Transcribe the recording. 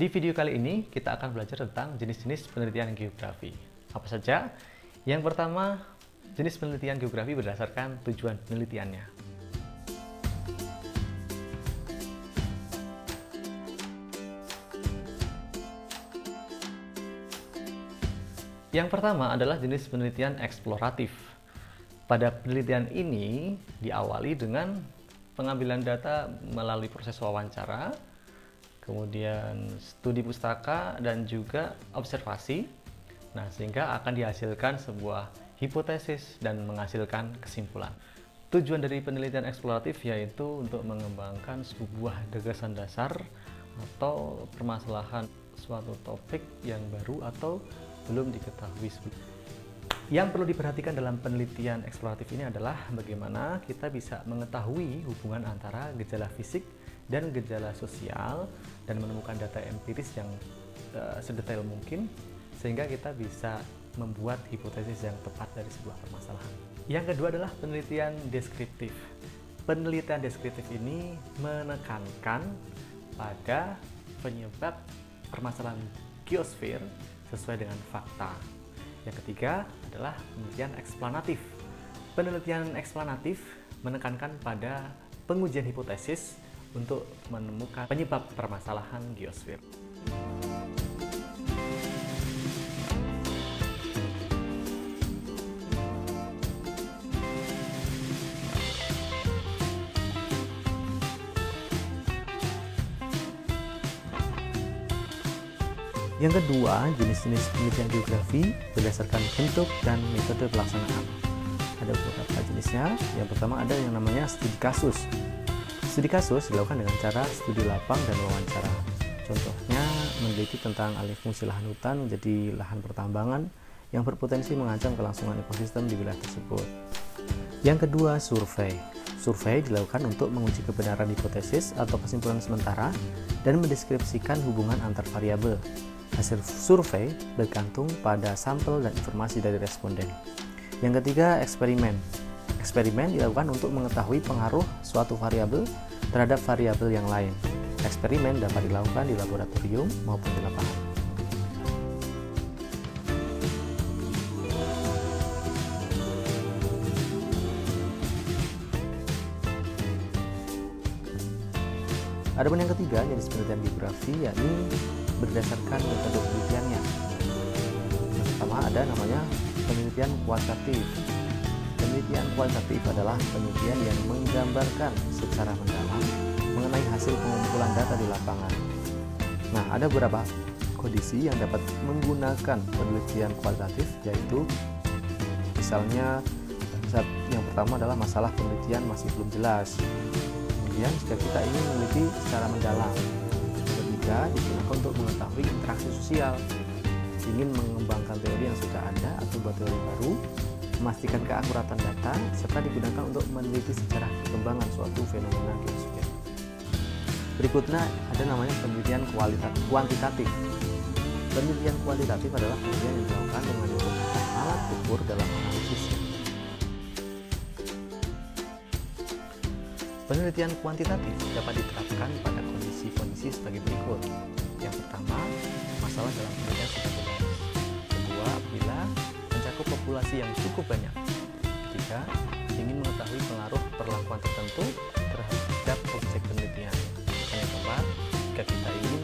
Di video kali ini kita akan belajar tentang jenis-jenis penelitian geografi. Apa saja? Yang pertama, jenis penelitian geografi berdasarkan tujuan penelitiannya. Yang pertama adalah jenis penelitian eksploratif. Pada penelitian ini diawali dengan pengambilan data melalui proses wawancara, kemudian studi pustaka dan juga observasi. Nah, sehingga akan dihasilkan sebuah hipotesis dan menghasilkan kesimpulan. Tujuan dari penelitian eksploratif yaitu untuk mengembangkan sebuah gagasan dasar atau permasalahan suatu topik yang baru atau belum diketahui. Yang perlu diperhatikan dalam penelitian eksploratif ini adalah bagaimana kita bisa mengetahui hubungan antara gejala fisik dan gejala sosial dan menemukan data empiris yang sedetail mungkin sehingga kita bisa membuat hipotesis yang tepat dari sebuah permasalahan. Yang kedua adalah penelitian deskriptif. Penelitian deskriptif ini menekankan pada penyebab permasalahan geosfer sesuai dengan fakta. Yang ketiga adalah penelitian eksplanatif. Penelitian eksplanatif menekankan pada pengujian hipotesis untuk menemukan penyebab permasalahan geosfer. Yang kedua, jenis-jenis penelitian geografi berdasarkan bentuk dan metode pelaksanaan. Ada beberapa jenisnya. Yang pertama ada yang namanya studi kasus. Studi kasus dilakukan dengan cara studi lapang dan wawancara. Contohnya meneliti tentang alih fungsi lahan hutan menjadi lahan pertambangan yang berpotensi mengancam kelangsungan ekosistem di wilayah tersebut. Yang kedua, survei. Survei dilakukan untuk menguji kebenaran hipotesis atau kesimpulan sementara dan mendeskripsikan hubungan antar variabel. Hasil survei bergantung pada sampel dan informasi dari responden. Yang ketiga, eksperimen. Eksperimen dilakukan untuk mengetahui pengaruh suatu variabel terhadap variabel yang lain. Eksperimen dapat dilakukan di laboratorium maupun di lapangan. Adapun yang ketiga, jenis penelitian geografi yakni berdasarkan metode penelitiannya. Yang pertama ada namanya penelitian kualitatif. Penelitian kualitatif adalah penelitian yang menggambarkan secara mendalam mengenai hasil pengumpulan data di lapangan. Nah, ada beberapa kondisi yang dapat menggunakan penelitian kualitatif, yaitu misalnya yang pertama adalah masalah penelitian masih belum jelas. Kemudian jika kita ingin meneliti secara mendalam. Ketiga, digunakan untuk mengetahui interaksi sosial, ingin mengembangkan teori yang sudah ada atau buat teori baru, memastikan keakuratan data, serta digunakan untuk meneliti secara perkembangan suatu fenomena geosfer. Berikutnya ada namanya penelitian kuantitatif. Penelitian kuantitatif adalah penelitian yang dilakukan dengan menggunakan alat ukur dalam analisisnya. Penelitian kuantitatif dapat diterapkan pada kondisi-kondisi sebagai berikut. Yang pertama, masalah dalam penelitian sudah jelas. Kedua, apabila mencakup populasi yang cukup banyak. Ketiga, ingin mengetahui pengaruh perlakuan tertentu terhadap objek penelitian. Dan yang keempat, jika kita ingin